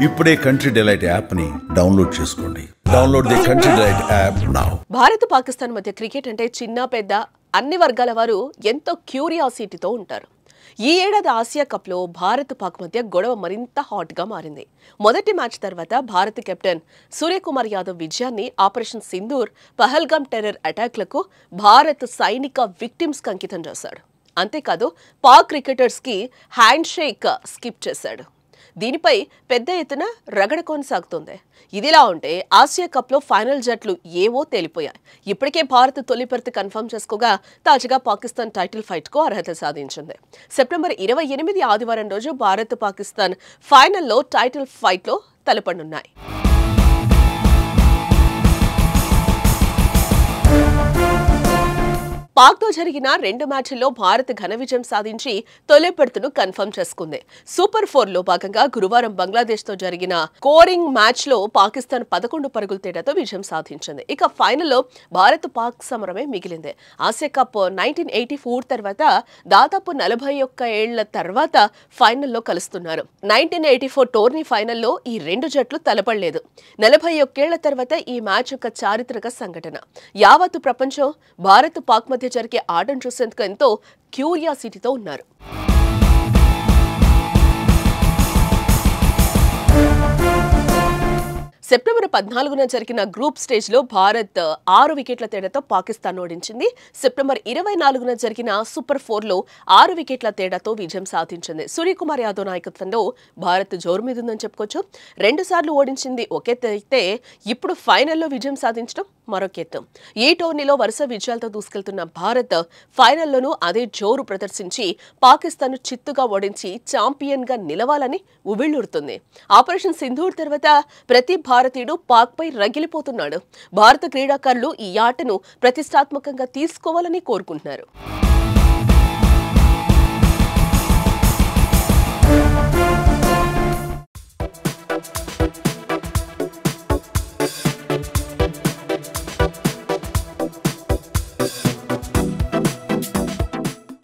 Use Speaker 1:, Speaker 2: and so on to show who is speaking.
Speaker 1: ఇప్పుడే country delight app ని download చేసుకోండి. Download the country delight app now.
Speaker 2: Bharat Pakistan మధ్య క్రికెట్ అంటే చిన్న పెద్ద అన్ని వర్గాల వారు ఎంతో క్యూరియాసిటీతో ఉంటారు. ఈ ఏడాది ఆసియా కప్లో భారత్ పాక్ మధ్య గొడవ మరింత హాట్గా మారింది. మొదటి మ్యాచ్ తర్వాత భారత కెప్టెన్ సూర్యకుమార్ యాదవ్ విజయాన్ని ఆపరేషన్ సింధూర్, పహల్గామ్ టెర్రర్ అటాక్లకు భారత్ సైనిక విక్టిమ్స్కి అంకితం చేశాడు. అంతేకాదు పాక్ క్రికెటర్స్కి హ్యాండ్ షేక్ స్కిప్ చేశాడు. దీనిపై పెద్ద ఎత్తున రగడ కొనసాగుతోంది. ఇదిలా ఉంటే ఆసియా కప్లో ఫైనల్ జట్లు ఏవో తేలిపోయాయి. ఇప్పటికే భారత్ తొలి బెర్త్ కన్ఫర్మ్ చేసుకోగా తాజాగా పాకిస్తాన్ టైటిల్ ఫైట్కు అర్హత సాధించింది. సెప్టెంబర్ 28 ఆదివారం రోజు భారత్ పాకిస్తాన్ ఫైనల్లో టైటిల్ ఫైట్లో తలపడనున్నాయి. పాక్తో జరిగిన 2 మ్యాచ్ల్లో భారత్ ఘన విజయం సాధించి తొలి బెర్త్ను కన్ఫర్మ్ చేసుకుంది. సూపర్ 4లో భాగంగా గురువారం బంగ్లాదేశ్తో జరిగిన స్కోరింగ్ మ్యాచ్లో పాకిస్తాన్ 11 పరుగుల తేడాతో విజయం సాధించింది. ఇక ఫైనల్లో భారత్ పాక్ సమరమే మిగిలింది. ఆసియా కప్ 1984 తర్వాత దాదాపు 41 ఏళ్ల తర్వాత ఫైనల్లో కలుస్తున్నారు. 1984 టోర్నీ ఫైనల్లో ఈ 2 జట్లు తలపడలేదు. 41 ఏళ్ల తర్వాత ఈ మ్యాచ్ ఒక చారిత్రక సంఘటన. యావత్తు ప్రపంచం భారత్ పాక్ మధ్య జరిగే ఆటను చూసేందుకు ఎంతో క్యూరియాసిటీతో ఉన్నారు. సెప్టెంబర్ 14న జరిగిన గ్రూప్ స్టేజ్లో భారత్ 6 వికెట్ల తేడాతో పాకిస్తాన్ ఓడించింది. సెప్టెంబర్ 24న జరిగిన సూపర్ 4లో 6 వికెట్ల తేడాతో విజయం సాధించింది. సూర్యకుమార్ యాదవ్ నాయకత్వంలో భారత్ జోరు మీద ఉందని చెప్పుకోవచ్చు. 2 సార్లు ఓడించింది ఒకెత్తైతే ఇప్పుడు ఫైనల్లో విజయం సాధించడం మరొకెత్తు. ఈ టోర్నీలో వరుస విజయాలతో దూసుకెళ్తున్న భారత్ ఫైనల్లోనూ అదే జోరు ప్రదర్శించి పాకిస్తాన్ చిత్తుగా ఓడించి ఛాంపియన్గా నిలవాలని ఉవ్విళ్లూరుతుంది. ఆపరేషన్ సింధూర్ తర్వాత ప్రతి భారతీయుడు పాక్పై రగిలిపోతున్నాడు. భారత క్రీడాకారులు ఈ ఆటను ప్రతిష్టాత్మకంగా తీసుకోవాలని కోరుకుంటున్నారు.